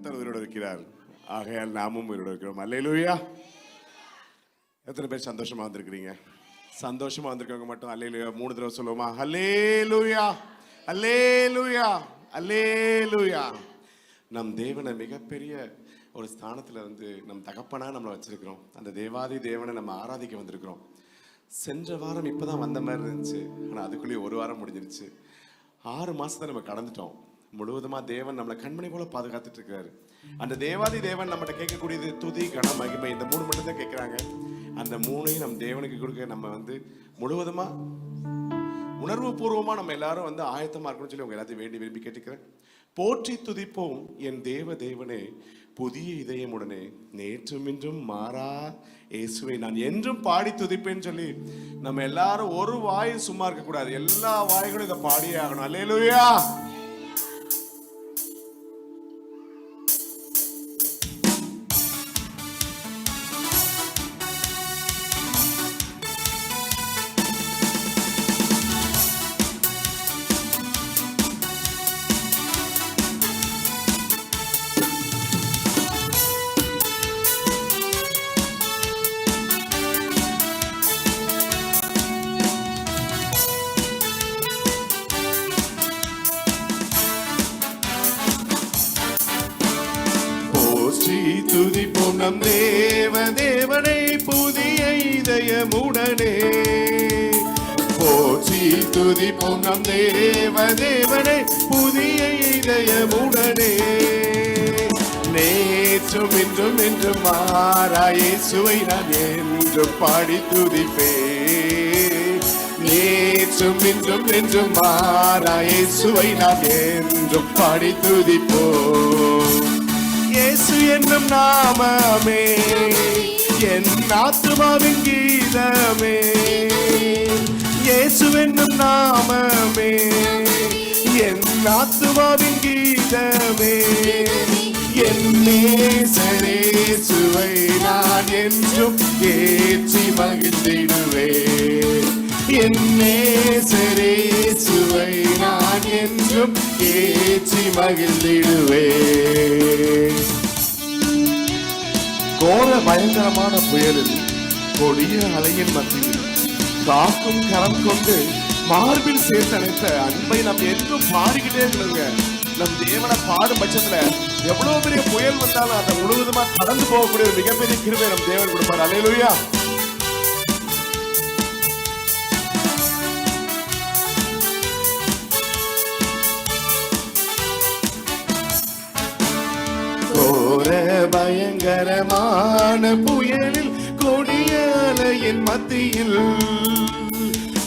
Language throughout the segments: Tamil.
கர்த்தர் உயிரோடு இருக்கிறார். ஆகையால் நாமும் உயிரோடு இருக்கிறோம். அல்லேலூயா. எத்தனை பேர் சந்தோஷமா வந்திருக்கிறீங்க? சந்தோஷமா வந்திருக்கவங்க மட்டும் அல்லேலூயா 3 தடவை சொல்லுவோமா? அல்லேலூயா, அல்லேலூயா, அல்லேலூயா. நம் தேவனை மிகப்பெரிய ஒரு ஸ்தானத்துல நம் தகப்பனா நம்மளை வச்சிருக்கிறோம். அந்த தேவாதி தேவனை நம்ம ஆராதிக்க வந்திருக்கிறோம். சென்ற வாரம் இப்பதான் வந்த மாதிரி இருந்துச்சு. ஆனா அதுக்குள்ளேயே ஒரு வாரம் முடிஞ்சிருச்சு. 6 மாசத்தை நம்ம கடந்துட்டோம். முழுவதுமா தேவன் நம்மளை கண்மணி போல பாதுகாத்துட்டு இருக்காரு. அந்த தேவாதி தேவன் நம்மகிட்ட கேட்கக்கூடியது துதி, கன, மகிமை. இந்த 3 மட்டும் தான் கேட்கிறாங்க. அந்த 3ஐயும் நம் தேவனுக்கு கொடுக்க நம்ம முழுவதுமா உணர்வு பூர்வமா நம்ம எல்லாரும் ஆயத்தமா இருக்கணும்னு சொல்லி உங்க எல்லாத்தையும் வேண்டி விரும்பி கேட்டுக்கிறேன். போற்றி துதிப்போம் என் தேவ தேவனே, புதிய இதயமுடனே, நேற்றும் இன்றும் மாறா இயேசுவை நான் என்றும் பாடி துதிப்பேன்னு சொல்லி நம்ம எல்லாரும் ஒரு வாய் சும்மா இருக்க கூடாது. எல்லா வாய்களும் இதை பாடியே ஆகணும். அல்லேலூயா. துதிப்போம் நம் தேவ தேவனை புதிய இதயமுடனே. போற்றி துதிப்போம் நம் தேவ தேவனை புதிய இதயமுடனே. நேற்றும் இன்றும் என்றும் மாறா இயேசுவை நான் என்றும் பாடி துதிப்பேன். நேற்றும் இன்றும் என்றும் மாறா இயேசுவை நான் என்றும் பாடி துதிப்போம். இயேசு என்னும் நாமமே என் ஆத்துமாவின் கீதமே. இயேசு என்னும் நாமமே என் ஆத்துமாவின் கீதமே. என் நேசரேசுவை நான் என்றும் ஏற்றி மகிழ்ந்திடுவேன். என் நேசரேசுவை நான் என்றும் ஏற்றி மகிழ்ந்திடுவேன். கோர பயங்கரமான புயலில், கொடிய அலையின் மத்தியில் காக்கும் கரம் கொண்டு மார்பில் சேர்த்தணைத்த அன்பை நாம் என்றும் பாடிக்கிட்டே இருங்க. நம் தேவனை பாடும் பட்சத்துல எவ்வளவு பெரிய புயல் வந்தாலும் அதை முழுவதுமா கடந்து போகக்கூடிய ஒரு மிகப்பெரிய கிருபை நம் தேவன் கொடுப்பார். அல்லேலூயா. பயங்கரமான புயலில், கொடிய அலையின் மத்தியில்,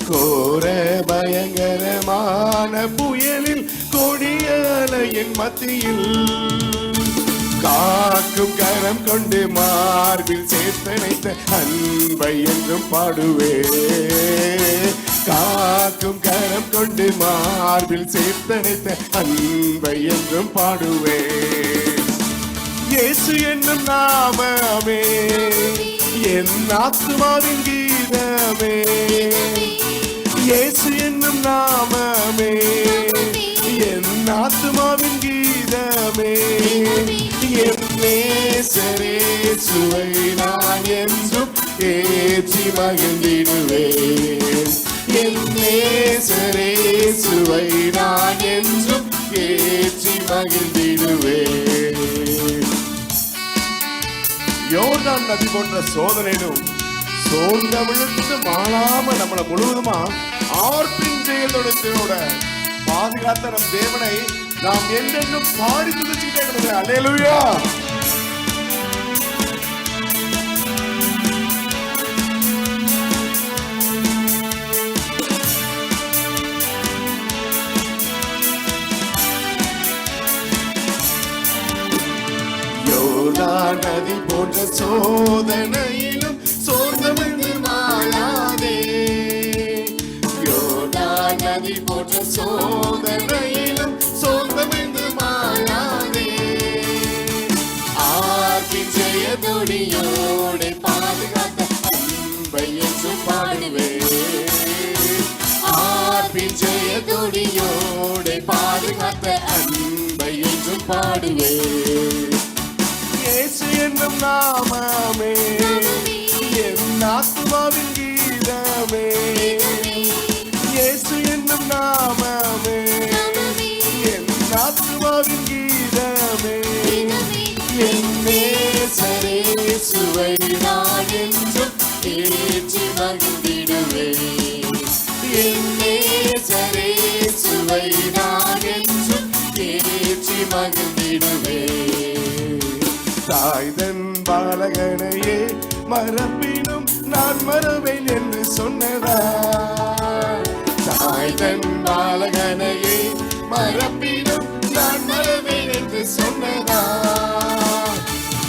கோர பயங்கரமான புயலில், கொடிய அலையின் மத்தியில் காக்கும் கரம் கொண்டு மார்பில் சேர்த்தணைத்த அன்பை என்றும் பாடுவே. காக்கும் கரம் கொண்டு மார்பில் சேர்த்தணைத்த அன்பை என்றும் பாடுவே. இயேசு என்னும் நாமமே என் ஆத்துமாவின் கீதமே. இயேசு என்னும் நாமமே என் ஆத்துமாவின் கீதமே. என் நேசரேசுவை நான் என்றும் ஏற்றி மகிழ்ந்திடுவேன். என் நேசரேசுவை நான் என்றும் ஏற்றி மகிழ்ந்திடுவேன். யோர்தான் நதி போன்ற சோதனையிலும் சோர்ந்த விழுந்து மாளாம நம்மளை முழுவதுமா ஆர்ப்பின் செயலோட பாதுகாத்த நம் தேவனை நாம் என்றென்றும் பாடி துதிச்சுக்கிட்டே இருக்கிறோம். அல்லேலூயா. யோர்தான் நதி போன்ற சோதனையிலும் சோர்ந்தவிழ்ந்து மாளாதே. யோர்தான் நதி போன்ற சோதனையிலும் சோர்ந்தவிழ்ந்து மாளாதே. ஆர்ப்பின் ஜெயதொடியோடு பாதுகாத்த அன்பை என்று பாடுவே. ஆர்ப்பின் ஜெயதொடியோடு பாதுகாத்த அன்பை என்று பாடுவே. நாமமே என் ஆத்துமாவின் கீதமே. இயேசு என்னும் நாமமே என் ஆத்துமாவின் கீதமே. என் நேசரே இயேசுவை நான் என்றும் ஏற்றி மகிழ்ந்திடுவேன். என் நேசரே இயேசுவை நான் என்றும் ஏற்றி மகிழ்ந்திடுவேன். தாய்தன் பாலகனையே மறப்பினும் நான் மறவேன் என்று சொன்னதா. தாய்தன் பாலகனையே மறப்பினும் நான் மறவேன் என்று சொன்னதா.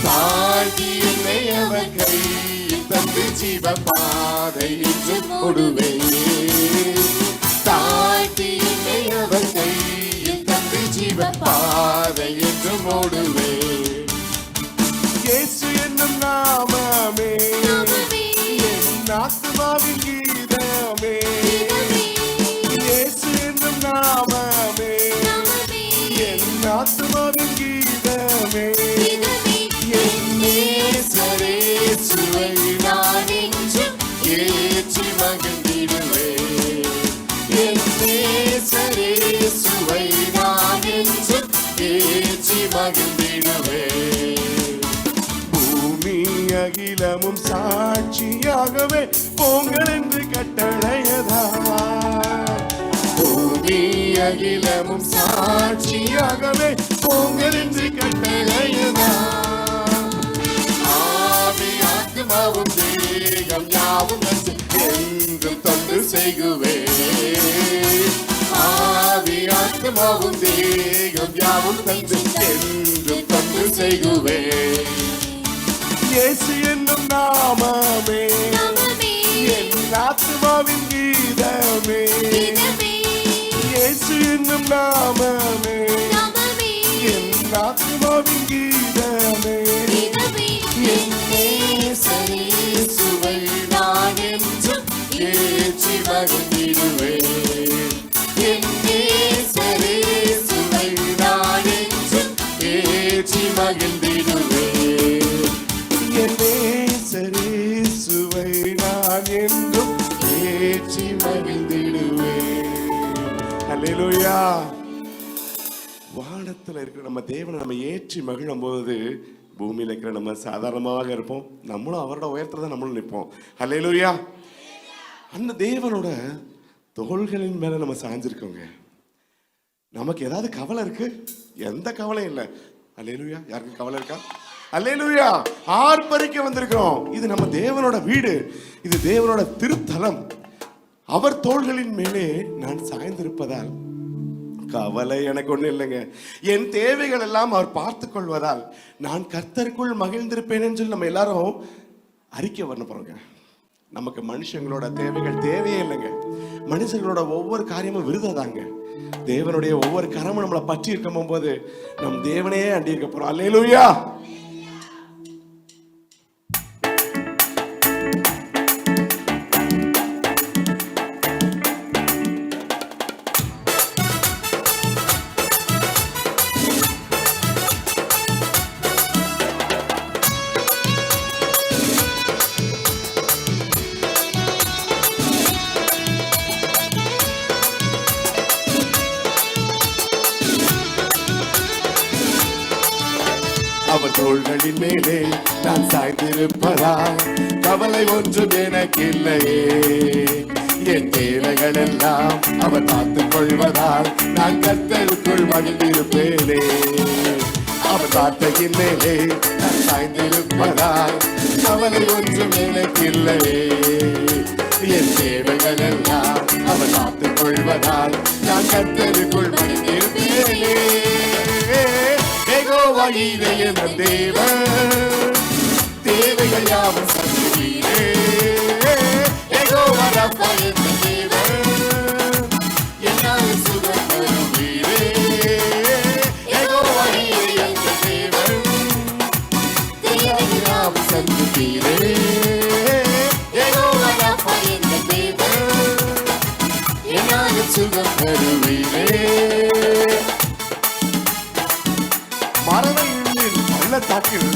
தாழ்த்தி என்னை அவர் கையில் தந்து ஜீவ பாதை என்று ஓடுவேன். தாழ்த்தி என்னை அவர் கையில் தந்து ஜீவ பாதை என்று ஓடுவேன். இயேசு என்னும் நாமமே என் ஆத்துமாவின் கீதமே. இயேசு என்னும் நாமமே என் ஆத்துமாவின் கீதமே. என் நேசரே இயேசுவை நான் என்றும் ஏற்றி மகிழ்ந்திடுவேன். என் நேசரே இயேசுவை நான் என்றும் ஏற்றி மகிழ்ந்திடுவேன். அகிலமும் சாட்சியாகவே போங்கள் என்று கட்டளையதா. பூமி அகிலமும் சாட்சியாகவே போங்கள் என்று கட்டளையதா. ஆவி ஆத்மாவும் தேகம் யாவும் என்று தொண்டு செய்குவேன். ஆவி ஆத்மாவும் தேகம் யாவும் தந்து என்று தொண்டு செய்குவேன். இயேசு என்னும் நாமமே என் ஆத்துமாவின் கீதமே. இயேசு என்னும் நாமமே என் ஆத்துமாவின் கீதமே. என் நேசரே இயேசுவை நான் என்றும் ஏற்றி மகிழ்ந்திடுவேன். என் நேசரே இயேசுவை நான் என்றும் ஏற்றி மகிழ்ந்திடுவேன். என் நேசரே இயேசுவை நான் என்றும் ஏற்றி மகிழ்ந்திடுவேன். அல்லேலூயா. வானத்தில் இருக்கிற நம்ம தேவனை நம்ம ஏற்றி மகிழும் போது பூமியில் இருக்கிற நம்ம சாதாரணமாக இருப்போம். நம்மளும் அவரோட உயரத்துல தான் நம்மளும் நிற்போம். அல்லேலூயா. அந்த தேவனோட தோள்களின் மேல நம்ம சாஞ்சிருக்கோங்க. நமக்கு ஏதாவது கவலை இருக்கு? எந்த கவலையும் இல்லை. அல்லேலூயா. யாருக்கு கவலை இருக்கா? அல்லேலூயா. ஆர்ப்பரிக்க வந்திருக்கிறோம். இது நம்ம தேவனோட வீடு, இது தேவனோட திருத்தலம். அவர் தோள்களின் மேலே நான் சாய்ந்திருப்பதால் கவலை எனக்கு ஒண்ணு இல்லைங்க. என் தேவைகள் எல்லாம் அவர் பார்த்து கொள்வதால் நான் கர்த்தருக்குள் மகிழ்ந்திருப்பேன் என்று நம்ம எல்லாரும் அறிக்கை பண்ண போறோங்க. நமக்கு மனுஷங்களோட தேவைகள் தேவையே இல்லைங்க. மனுஷங்களோட ஒவ்வொரு காரியமும் விருதாதாங்க. தேவனுடைய ஒவ்வொரு கரமும் நம்மளை பற்றி இருக்கும் போது நம் தேவனையே அண்டி இருக்க போறோம். அல்லேலூயா. அவர் தோள்களின் மேலே நான் சாய்ந்திருப்பதால் கவலை ஒன்றும் எனக்கில்லையே. என் தேவைகள் எல்லாம் அவர் பார்த்துக் கொள்வதால் நான் கர்த்தருக்குள் மகிழ்ந்திருப்பேனே. அவர் வார்த்தையின் மேலே நான் சாய்ந்திருப்பதால் கவலை ஒன்றும் எனக்கில்லையே. என் தேவைகள் எல்லாம் அவர் பார்த்துக் கொள்வதால் நான் கர்த்தருக்குள் மகிழ்ந்திருப்பேனே. யெகோவா ஈரே என் தேவன், தேவைகள் யாவும் சந்திப்பீரே. யெகோவா ரப்பா என் தேவன், என்னால் சுகம் தருவீரே. யெகோவா ஈரே என் தேவன், தேவைகள் யாவும் சந்திப்பீரே. யெகோவா ரப்பா என் தேவன், என்னால் சுகம் தருவீரே. மரண இருளில் பள்ளத்தாக்கில்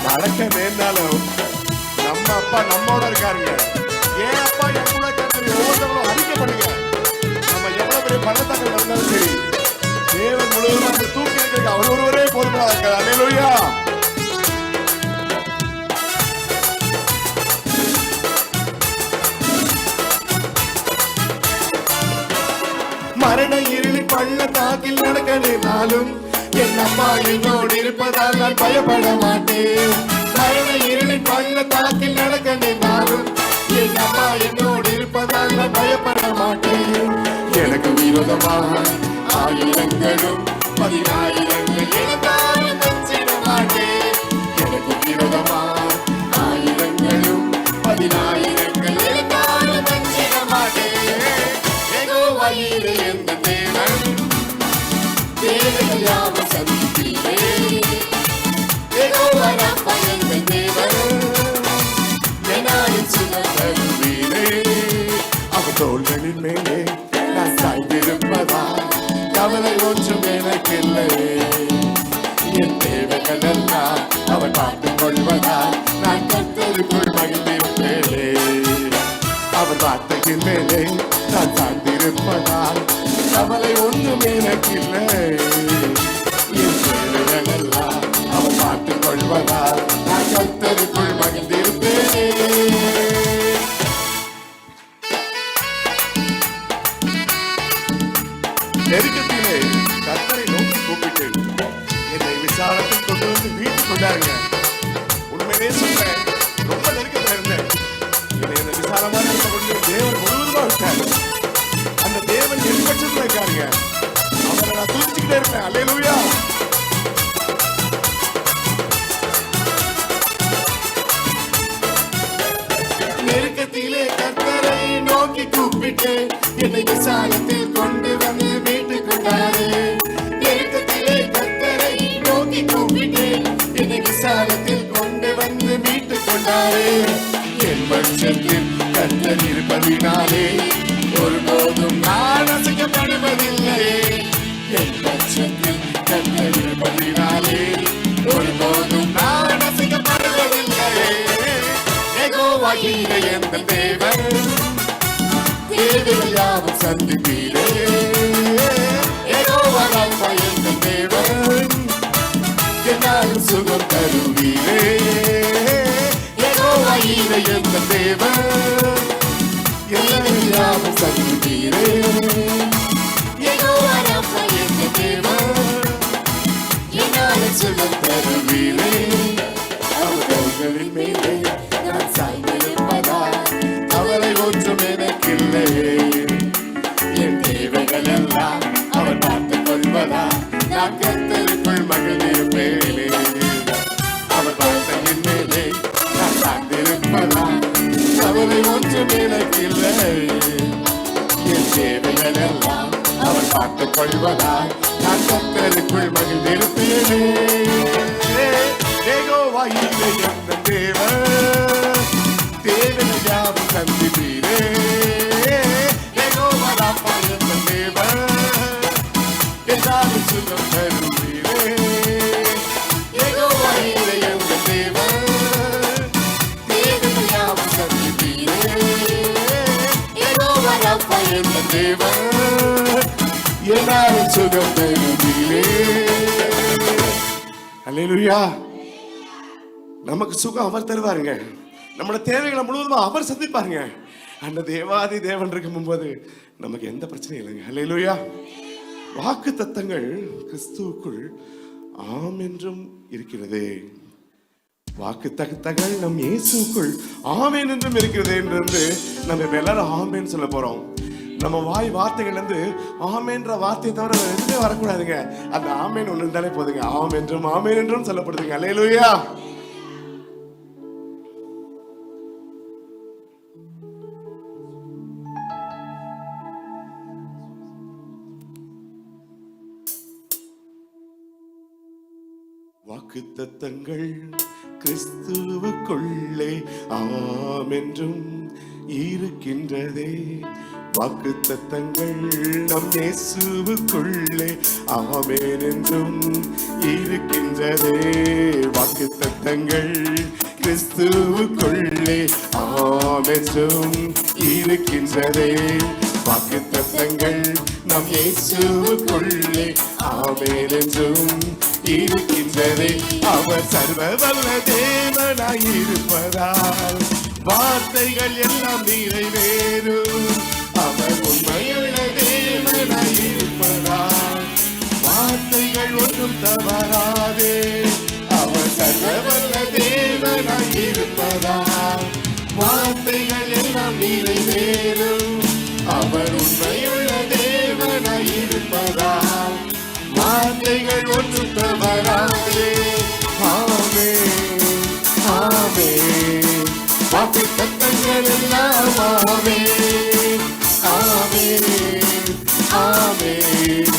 நடக்க நேர்ந்தாலும் நம்ம அப்பா நம்மோட இருக்காருங்க. ஏன் அப்பா என் கூட கர்த்தரை ஒவ்வொருத்தவங்களும் அறிக்கை பண்ணுங்க. நம்ம எவ்வளவு பெரிய பள்ளத்தாக்கள் நடந்தாலும் சரி, தேவன் முழுவதும் தூக்கி இருக்கிறது அவர் ஒருவரே போதுமா இருக்கார். அல்லேலூயா. மரண இருளின் பள்ளத்தாக்கில் நடக்க நேர்ந்தாலும் என் அப்பா என்னோடு இருப்பதால் நான் பயப்பட மாட்டேன். மரண இருளின் பள்ளத்தாக்கில் நடக்க நேர்ந்தாலும் என் அப்பா என்னோடு இருப்பதால் நான் பயப்பட மாட்டேன். எனக்கு விரோதமாக ஆயிரங்களும் 10,000 இருந்தாலும் வச்சிட மாட்டேன். எனக்கு விரோதமாக ஆயிரங்களும் 10,000 இருந்தாலும் வச்சிட மாட்டேன். யெகோவாயிரே எந்த தேவன், தேவைகள் யாவும் சந்திப்பீரே. யெகோவா ராப்பா எந்த தேவன், என்னாலும் சுகம் தருவீரே. அவர் தோள்களின் மேலே நான் சாய்ந்திருப்பதால் கவலை ஒன்றும் எனக்கில்லை. என் தேவைகள் எல்லாம் அவர் பார்த்துக் கொள்வதால் நான் கர்த்தருக்குள் மகிழ்ந்திருப்பேனே. அவர் வார்த்தையின் மேலே நான் சாய்ந்திருப்பதால் கவலை ஒன்றும் எனக்கில்லை. என் தேவைகள் எல்லாம் அவர் பார்த்துக் கொள்வதால் நான் கர்த்தருக்குள் மகிழ்ந்திருப்பேனே. நெருக்கத்திலே கர்த்தரை நோக்கி கூப்பிட்டு என்னை விசாலத்தில் கொண்டு வந்து வீட்டுக்கு கொண்டாருங்க. உண்மையிலே சொல்றேன், ரொம்ப நெருக்கத்தில் இருந்தேன். என்னை இந்த விசாலமான கொண்டு தேவன் முழுவதுமா விட்டாரு. அந்த தேவன் என் பட்சத்தில் இருக்காருங்க. அவரை நான் துதிச்சுக்கிட்டே இருப்பேன். அல்லேலூயா. நெருக்கத்திலே கர்த்தரை நோக்கி கூப்பிட்டு என்னை விசாலத்தில் கொண்டு வந்து வீட்டுக் கொண்டாரு. நெருக்கத்திலே கர்த்தரை நோக்கி கூப்பிட்டு என்னை விசாலத்தில் கொண்டு வந்து வீட்டுக் கொண்டாரு. என் பட்சத்தில் கர்த்தர் இருப்பதினாலே ஒருபோதும் நான் அசைக்கப்படுவதில்லை. என் பட்சத்தில் கர்த்தர் இருப்பதினாலே ஒருபோதும் நான் அசைக்கப்படுவதில்லை. யெகோவாயிரே எந்த தேவன், தேவைகள் யாவும் சந்திப்பீரே. யெகோவா ராப்பா எந்த தேவன், என்னாலும் சுகம் தருவீரே. யெகோவாயிரே எந்த தேவன், எல்லாம் யாவும் சந்திப்பீரே. யெகோவா ராப்பா எந்த தேவன், என்னாலும் சுகம் தருவீரே. அவர் கைகளின் மேலே நான் சாய்ந்திருப்பதால் கவலை ஒன்றும் எனக்கில்லை. என் தேவைகள் எல்லாம் அவர் பார்த்துக் கொள்வதால் நான் கர்த்தருக்குள் மகிழ்ந்திருப்பேனே. அவர் வார்த்தையின் மேலே நான் சாய்ந்திருப்பதால் கவலை ஒன்றும் எனக்கில்லை. என் தேவைகள் எல்லாம் அவர் பார்த்துக் கொள்வதால் நான் கர்த்தருக்குள் மகிழ்ந்திருப்பேனே. யெகோவாயிரே எந்த தேவன், தேவைகள் யாவும் சந்திப்பீரே. யெகோவா ராப்பா எந்த தேவன், எல்லாரும் சுகம் தருவீரே. யெகோவாயிரே எந்த தேவன், தேவைகள் யாவும் சந்திப்பீரே. யெகோவா ராப்பா எந்த தேவன், எல்லாரும் சுகம் தருவீரே. அல்லேலூயா. நமக்கு சுகம் அவர் தருவாருங்க. நம்மளோட தேவைகளை முழுவதும் அவர் சந்திப்பாருங்க. அந்த தேவாதி தேவன் இருக்கும்போது நமக்கு எந்த பிரச்சனையும் இல்லைங்க. அல்லேலூயா. வாக்கு தத்தங்கள் கிறிஸ்துவுக்குள் ஆம் என்றும் இருக்கிறது. வாக்கு தத்தங்கள் நம் இயேசுக்குள் ஆமென் என்றும் இருக்கிறது என்று நம்ம எல்லாரும் ஆமென் சொல்ல போறோம். நம்ம வாய் வார்த்தைகள் இருந்து ஆமென்ற வார்த்தையை தவிர எதுவுமே வரக்கூடாதுங்க. அந்த ஆமென் ஒன்று இருந்தாலே போதுங்க. ஆமென் என்றும் சொல்லப்படுதுங்க. அல்லேலூயா. வாக்குத்தத்தங்கள் கிறிஸ்துவுக்குள்ளே ஆமென்றும் இருக்கின்றதே. வாக்குத்தத்தங்கள் நம் இயேசுவுக்குள்ளே ஆமென் என்றும் இருக்கின்றதே. வாக்குத்தத்தங்கள் தத்தங்கள் கிறிஸ்துவுக்குள்ளே ஆமென்றும் இருக்கின்றதே. வாக்கு தத்தங்கள் நம் இயேசுவுக்குள்ளே ஆமென் என்றும் இருக்கின்றதே. அவர் சர்வ வல்ல தேவனாய் இருப்பதால் வார்த்தைகள் எல்லாம் நிறைவேறும். அவர் உண்மையுள்ள தேவனாய் இருப்பதால் வார்த்தைகள் ஒன்றும் தவறாதே. அவர் சர்வ வல்ல தேவனாய் இருப்பதால் வார்த்தைகள் எல்லாம் நிறைவேறும். அவர் உண்மையுள்ள தேவனாய் இருப்பதால் வார்த்தைகள் ஒன்றும் தவறாதே. ஆமென் ஆமென். வாக்கு தத்தங்கள் எல்லாம் ஆமென் ஆமென் ஆமென்.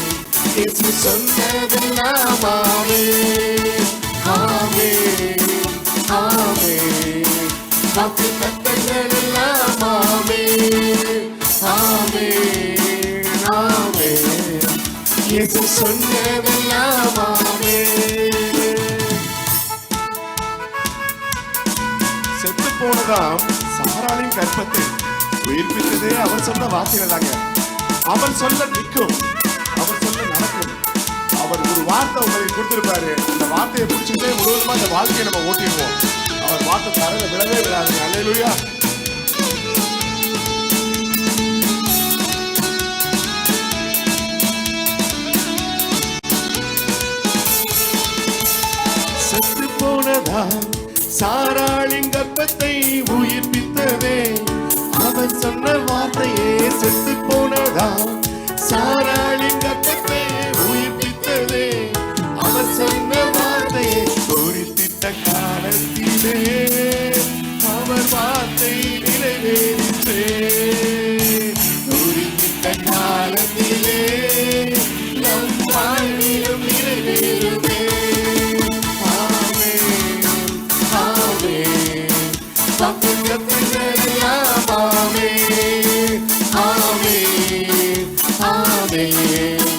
இயேசு சொன்னதெல்லாம் ஆமென் ஆமென் ஆமென். வாக்கு தத்தங்கள் எல்லாம் ஆமென் ஆமென் ஆமென். இயேசு சொன்னதெல்லாம் ஆமென். செத்து போனதாம் சாராளின் கர்ப்பத்தை உயிர்ப்பித்ததே அவர் சொன்ன வார்த்தைகள் தாங்க. அவர் சொல்ல நிற்கும், அவர் சொல்ல நடக்கும். அவர் ஒரு வார்த்தை உங்களுக்கு கொடுத்திருப்பாரு. அந்த வார்த்தையை பிடிச்சிட்டே முழுவதுமா அந்த வாழ்க்கையை நம்ம ஓட்டிடுவோம். அவர் வார்த்தை தரையில விழவே விடாதுங்க. அல்லேலூயா. செத்து போனதா சாராளின் கர்ப்பத்தை உயிர்ப்பித்ததே அவர் சொன்ன வார்த்தையே. செத்து போனதா சாராளின் கர்ப்பத்தை உயிர்ப்பித்ததே அவர் சொன்ன வார்த்தையே. குறித்திட்ட காலத்திலே அவர் வார்த்தை நிறைவேறிற்றே. குறித்திட்ட காலத்திலே நம் வாழ்விலும் நிறைவேறுமே. வாக்கு தத்தங்கள் எல்லாம் ஆமென் ஆமென் ஆமென்.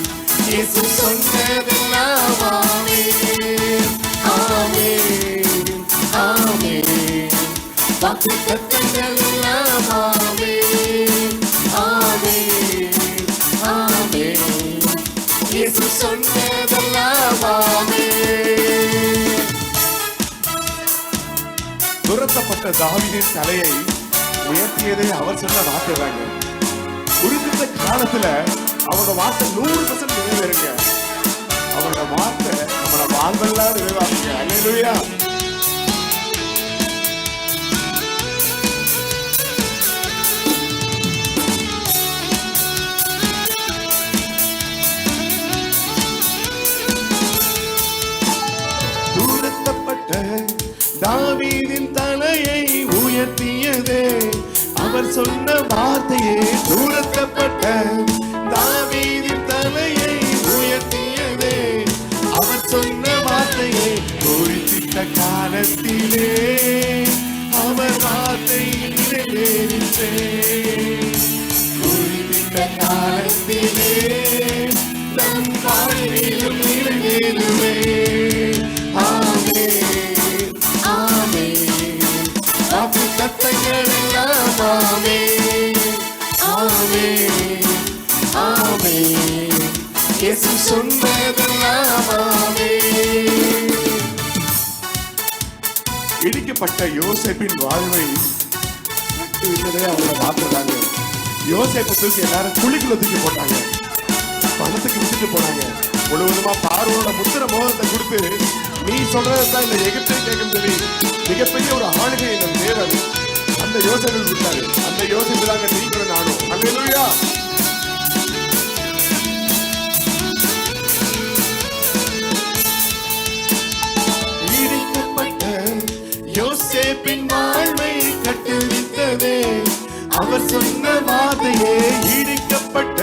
இயேசு சொன்னதெல்லாம் ஆமென் ஆமென் ஆமென். வாக்கு தத்தங்கள் எல்லாம் ஆமென் ஆமென் ஆமென். இயேசு சொன்னதெல்லாம் ஆமென். துரத்தப்பட்ட தாவீதின் தலையை உயர்த்தியதே அவர் சொன்ன வார்த்தை தாங்க. குறிப்பிட்ட காலத்துல அவரோட வார்த்தை 100% நிறைவேறுங்க. அவரோட வார்த்தை நம்மளோட வாழ்வெல்லாம் நிறைவாக்குங்க. அல்லேலூயா. துரத்தப்பட்ட தாவீதின் தலையை உயர்த்தியதே அவர் சொன்ன வார்த்தையே. துரத்தப்பட்ட தாவீதின் தலையை உயர்த்தியதே அவர் சொன்ன வார்த்தையே. குறித்திட்ட காலத்திலே அவர் வார்த்தை நிறைவேறிற்றே. குறித்திட்ட காலத்திலே நம் வாழ்விலும் நிறைவேறுமே. ஆமென் ஆமென். வாக்கு தத்தங்கள் எல்லாம் ஆமென் ஆமென் ஆமென். இயேசு சொன்னதெல்லாம் ஆமென். இடிக்கப்பட்ட யோசேப்பின் வாழ்வை விட்டதே அவங்கள மாத்துறாங்க. யோசேப்பை தூக்கி எல்லாரும் குழிக்குள்ள தூக்கி போட்டாங்க. பணத்துக்கு விட்டுட்டு போனாங்க. முழுவதுமா பார்வோட முத்திர மோகத்தை கொடுத்து நீ சொல்றதுதான் இந்த எகிப்தை கேட்கும் சொல்லி மிகப்பெரிய ஒரு ஆளுகை நம் தேவன் அந்த யோசனை விட்டாரு. அந்த யோசனை தாங்க நீங்களும் நானும். அல்லேலூயா. இடிக்கப்பட்ட யோசேப்பின் வாழ்வை கட்டுவித்ததே அவர் சொன்ன வார்த்தையே. இடிக்கப்பட்ட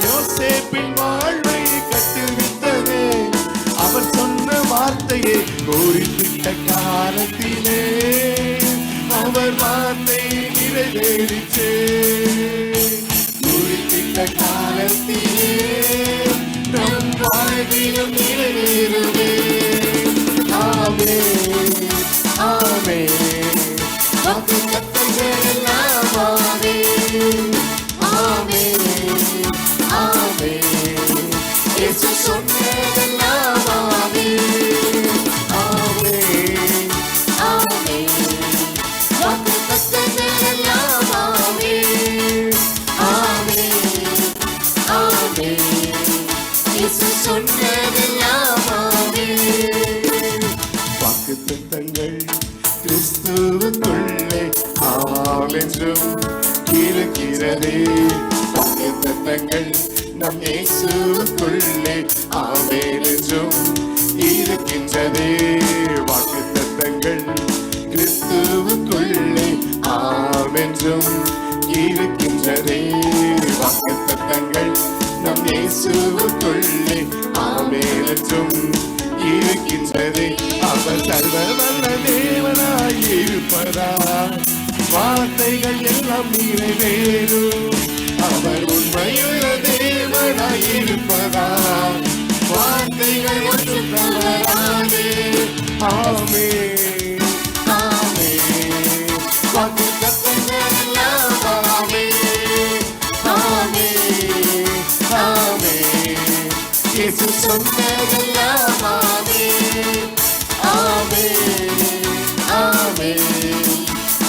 யோசேப்பின் வாழ்வை கட்டுவித்ததே அவர் சொன்ன வார்த்தையே. குறிப்பிட்ட காலத்திலே அவர் வார்த்தை நிறைவேறிற்றே. குறிப்பிட்ட காலத்திலே நம் வாழ்விலும் நிறைவேறுமே. ஆமென் என்றும் இருக்கின்றதே. வாக்குத்தத்தங்கள் நம் இயேசுவுக்குள்ளே ஆமென் என்றும் இருக்கின்றதே. அவர் சர்வ வல்ல தேவனாய் இருப்பதால் வார்த்தைகள் எல்லாம் நிறைவேறும். அவர் உண்மையுள்ள தேவனாய் இருப்பதால் வார்த்தைகள் ஒன்றும் தவறாதே. ஆமென் ஆமென். வாக்குத்தத்தங்கள் எல்லாம் ஆமென் ஆமென் ஆமென். இயேசு சொன்னதெல்லாம் ஆமென் ஆமென் ஆமென்.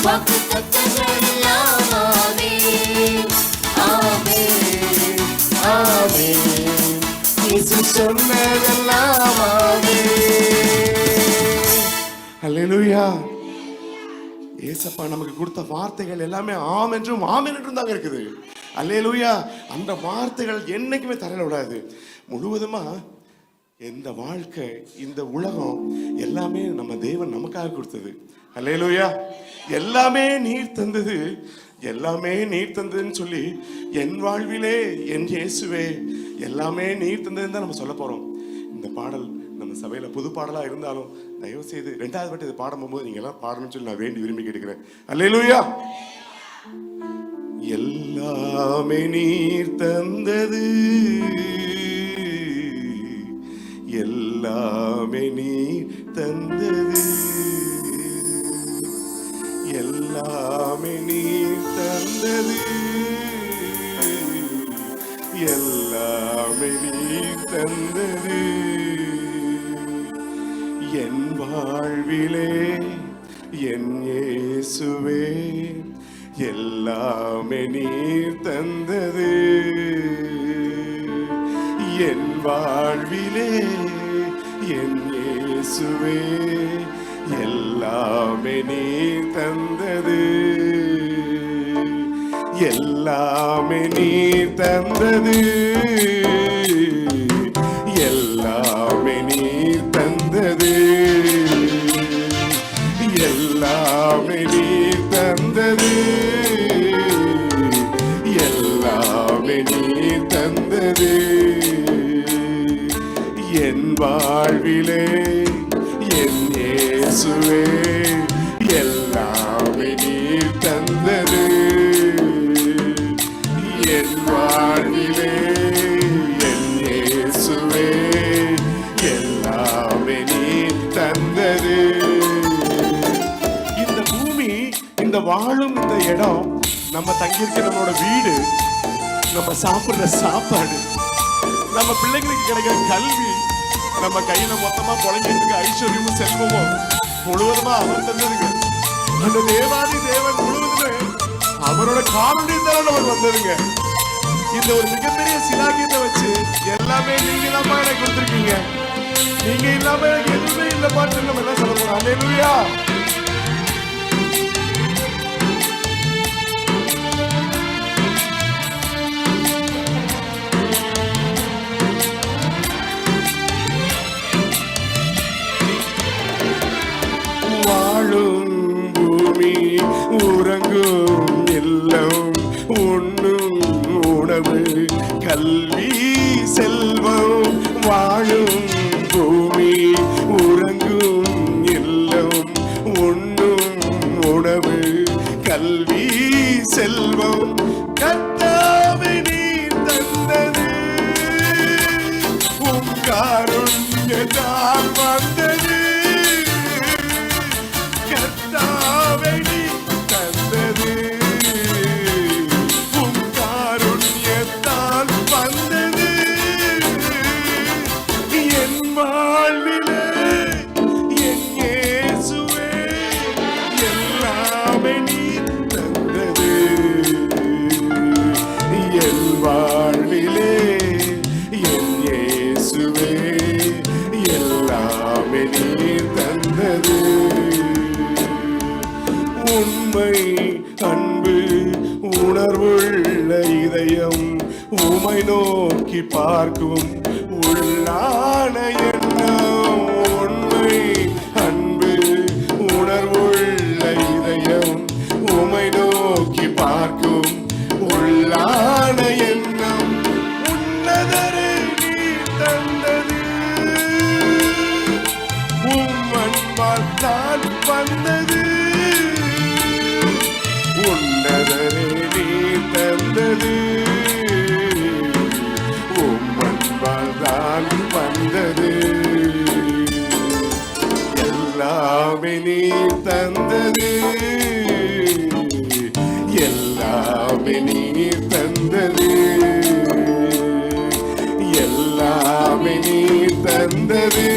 வாக்குத்தத்தங்கள் எல்லாம் ஆமென் ஆமென் ஆமென். இயேசு சொன்னதெல்லாம் ஆமென். அல்லேலூயா. ஏசப்பா நமக்கு கொடுத்த வார்த்தைகள் எல்லாமே ஆம் என்றும் ஆமென் என்றும் தாங்க இருக்குது. அல்லேலூயா. அந்த வார்த்தைகள் என்னைக்குமே தரையில விடாது. முழுவதுமா இந்த வாழ்க்கை, இந்த உலகம் எல்லாமே நம்ம தேவன் நமக்காக கொடுத்தது. அல்லேலூயா. எல்லாமே நீர் தந்தது, எல்லாமே நீர் தந்ததுன்னு சொல்லி என் வாழ்விலே என் இயேசுவே எல்லாமே நீர் தந்ததுன்னு தான் நம்ம சொல்ல போறோம். இந்த பாடல் நம்ம சபையில புது பாடலா இருந்தாலும் தயவு செய்து 2வது வாட்டி இதை பாடும் போது நீங்க எல்லாம் பாடணும்னு சொல்லி நான் வேண்டி விரும்பி கேட்டுக்கிறேன். அல்லேலூயா. எல்லாமே நீர் தந்தது, எல்லாமே நீர் தந்தது, எல்லாமே நீர் தந்தது, எல்லாமே நீர் தந்தது. என் வாழ்விலே என் இயேசுவே எல்லாமே நீர் தந்தது. என் வாழ்விலே என் இயேசுவே எல்லாமே நீர் தந்தது. எல்லாமே நீர் தந்தது, எல்லாமே நீர் தந்தது, எல்லாமே நீர் தந்தது, எல்லாமே நீர் தந்தது. என் வாழ்விலே என் இயேசுவே எல்லாமே நீர் தந்தது. என் வாழ்விலே என் இயேசுவே எல்லாமே நீர் தந்தது. இந்த பூமி, இந்த வாழும் இந்த இடம், நம்ம தங்கியிருக்க நம்மளோட வீடு, நம்ம சாப்பிடுற சாப்பாடு, நம்ம பிள்ளைங்களுக்கு கிடைக்கிற கல்வி, நம்ம கையில மொத்தமா புழங்கிட்டு ஐஸ்வர்யமும் செல்வமும் முழுவதுமா அவர் தந்ததுங்க. அந்த தேவாதி தேவன் முழுவதுமே அவரோட காரணத்தால நமக்கு வந்ததுங்க. இந்த ஒரு மிகப்பெரிய சிலாகியத்தை வச்சு எல்லாமே நீங்க தான் எனக்கு கொடுத்துருக்கீங்க. நீங்க இல்லாம எனக்கு எதுவுமே இல்லை பாட்டு நம்ம என்ன சொல்ல போறோம். அல்லேலூயா. வாழும் பூமி, உறங்கும் இல்லம், உண்ணும் உணவு, கல்வி, செல்வம். வாழும் பூமி, உறங்கும் இல்லம், உண்ணும் உணவு, கல்வி, செல்வம். கர்த்தாவே நீர் தந்தது, உம் காருண்யத்தால் வந்தது. கர்த்தாவே நீர் தந்தது, உம் காருண்யத்தால் வந்தது. என் வாழ்விலே என் இயேசுவே எல்லாமே நீர் தந்தது. என் வாழ்விலே என் இயேசுவே எல்லாமே நீர் தந்தது. உண்மை, அன்பு, உணர்வுள்ள இதயம் உமை நோக்கி பார்க்கும் உள்ளான எண்ணம். உண்மை, அன்பு, உணர்வுள்ள இதயம் உமை நோக்கி வந்தது, உன்னதரே நீர் தந்தது, உம்மன்பால் தான் வந்தது. எல்லாமே நீர் தந்தது, எல்லாமே நீர் தந்தது, எல்லாமே நீர் தந்தது,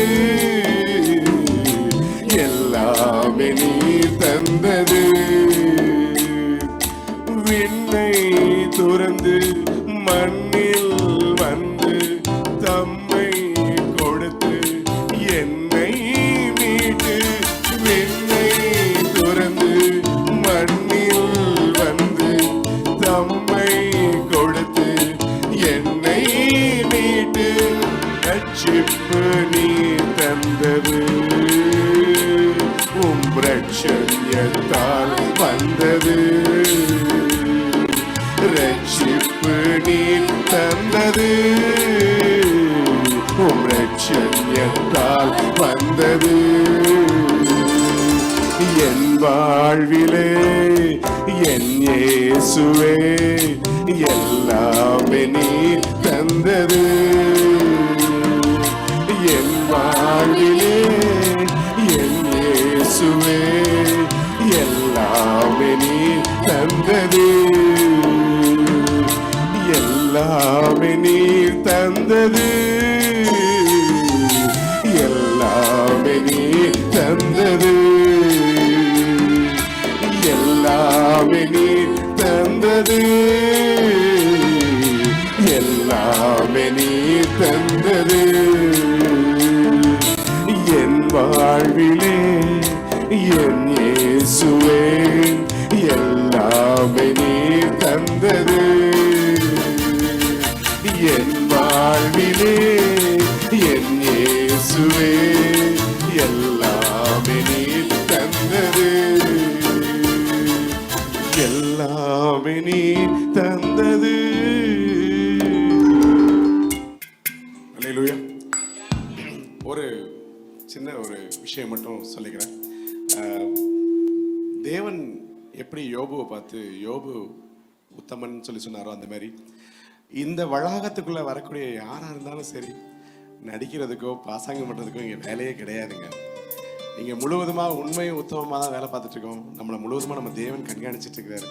எல்லாமே நீர் தந்தது. விண்ணை துறந்து மண்ணில் வந்து தம்மை கொடுத்து என்னை மீட்டு, விண்ணை துறந்து மண்ணில் வந்து தம்மை கொடுத்து என்னை மீட்டு, ரட்சிப்பு நீர் தந்தது, உம் ரட்சண்யத்தால் வந்தது, ரட்சிப்பு நீர் தந்தது, உம் ரட்சண்யத்தால் வந்தது. என் வாழ்விலே என் இயேசுவே எல்லாமே நீர் தந்தது, என் வாழ்விலே என் இயேசுவே எல்லாமே நீர் தந்தது, எல்லாமே நீர் தந்தது, எல்லாமே நீர் தந்தது, எல்லாமே நீர் தந்தது, எல்லாமே நீர் தந்தது. என் வாழ்விலே என் இயேசுவே எல்லாமே நீர் தந்தது, என் வாழ்விலே என் இயேசுவே எல்லாமே நீர் தந்தது, எல்லாமே நீர் தந்தது. அல்லேலூயா. ஒரு சின்ன ஒரு விஷயம் மட்டும் சொல்லிக்கிறேன். தேவன் எப்படி யோபுவை பார்த்து யோபு உத்தமன் சொல்லி சொன்னாரோ அந்த மாதிரி இந்த வளாகத்துக்குள்ள வரக்கூடிய யாரா இருந்தாலும் சரி, நடிக்கிறதுக்கோ பாசாங்கம் பண்றதுக்கோ இங்க வேலையே கிடையாதுங்க. இங்க முழுவதுமா உண்மையும் உத்தமமா தான் வேலை பார்த்துட்டு இருக்கோம். நம்மளை முழுவதுமா நம்ம தேவன் கண்காணிச்சிட்டு இருக்கிறாரு.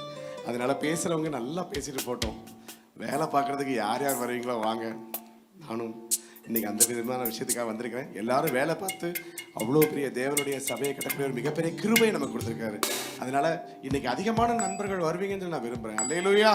அதனால பேசுறவங்க நல்லா பேசிட்டு போட்டோம். வேலை பார்க்கறதுக்கு யார் யார் வருவீங்களோ வாங்க. நானும் இன்னைக்கு அந்த விதமான விஷயத்துக்காக வந்திருக்கிறேன். எல்லாரும் வேலை பார்த்து அவ்வளோ பெரிய தேவனுடைய சபையை கட்டக்கூடிய ஒரு மிகப்பெரிய கிருபையை நமக்கு கொடுத்துருக்காரு. அதனால இன்னைக்கு அதிகமான நண்பர்கள் வருவீங்கன்னு நான் விரும்புறேன். அல்லேலூயா.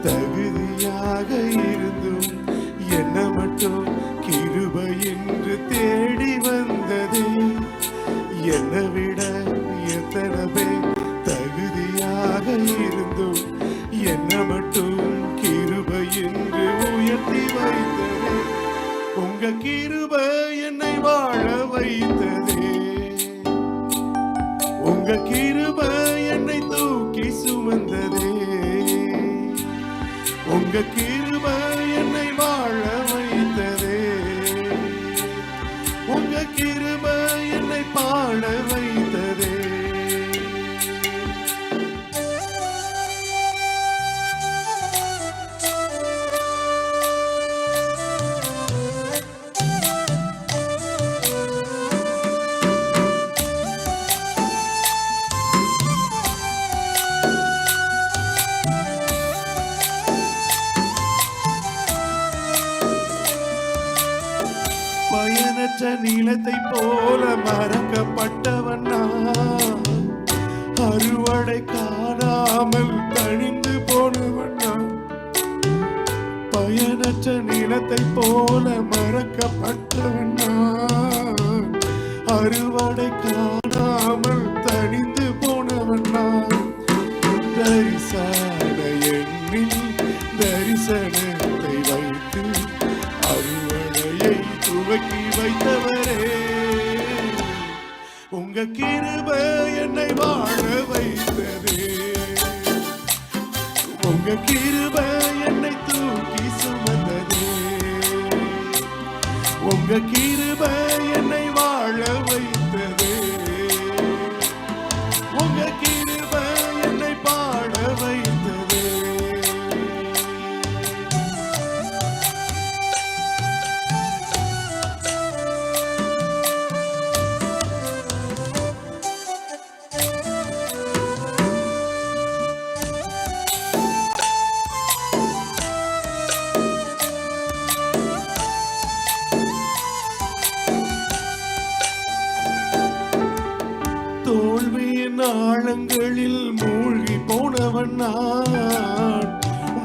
தகுதியாக இருந்தும் என்ன மட்டும் கிருபை என்று தேடி வந்தது. என்னை விட எத்தனை பேர் தகுதியாக இருந்தும் என்ன மட்டும் கிருபை என்று உயர்த்தி வைத்தது. உங்க கிருபை என்னை வாழ வைத்தது. உங்க கிருபை என்னை தூக்கி சுமந்ததே. உங்க கிருபை என்னை வாழ வைத்ததே. உங்க கிருபை என்னை பாட வைத்ததே. பயனற்ற நீளத்தை போல மறக்கப்பட்டவன் நான், அறுவடை காணாமல் தணிந்து போனவன் நான். பயனற்ற நீளத்தை போல மறக்கப்பட்டவன் நான், அறுவடை காணாமல் தணிந்து போனவன் நான். தரிசன எண்ணில் தரிசனத்தை வைத்து அறுவடையை துவக்கி வைத்தவரே, உங்க கிருபை என்னை வாழ வைத்ததே. உங்க கிருபை என்னை தூக்கி சுமந்ததே. உங்க கிருபை என்னை வாழ வைத்ததே. உங்க கிருபை என்னை பாட வைத்ததே. தோல்வியின் ஆழங்களில் மூழ்கி போனவன் நான்,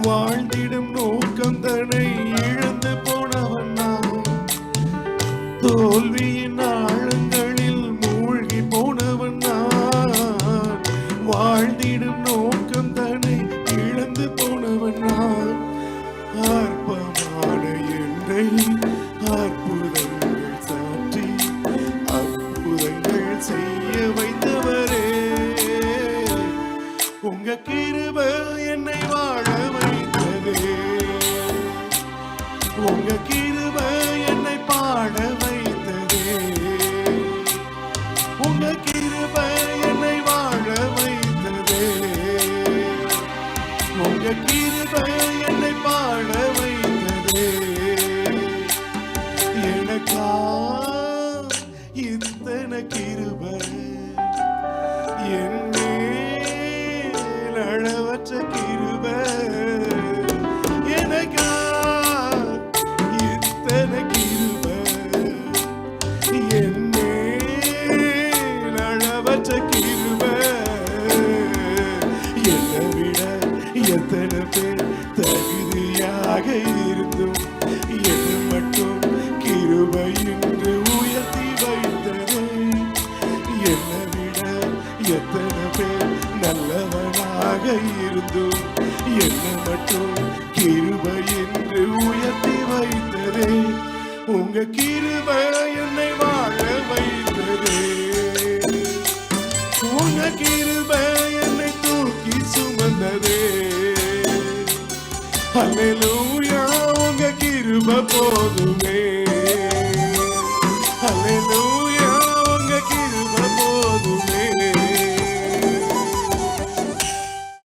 வாழ்ந்திடும் நோக்கம் தன்னை இழந்து போனவன் நான். தோல்வியின் ஆழங்களில் மூழ்கி போனவன் நான், வாழ்ந்திடும் நோக்கம் தன்னை இழந்து போனவன் நான். அற்பமான என்னை அற்புதங்கள் சாற்றி அற்புதங்கள் செய்ய வைத்தவரே, உங்க கிருபை என்னை வாழ வைத்ததே. உங்க கிருபை என்னை பாட வைத்ததே. உங்க கிருபை என்னை வாழ வைத்ததே. உங்க கிருபை என்னை பாட வைத்ததே. எனக்கா இத்தனை கிருபை, என் மேல் அளவற்ற கிருபை. எனக்கா இத்தனை கிருபை, என் மேல் அளவற்ற கிருபை. என்னை விட எத்தனை பேர் தகுதியாக இருந்தும் என்னை மட்டும் கிருபை என்று உயர்த்தி வைத்ததே. என்னை விட எத்தனை பேர் நல்லவனாக இருந்தும் என்னை மட்டும் கிருபை என்று உயர்த்தி வைத்ததே. உங்க கிருபை என்னை வாழ வைத்ததே. உங்க கிருபை என்னை தூக்கி சுமந்ததே. அல்லேலூயா, உங்க கிருபை போதுமே.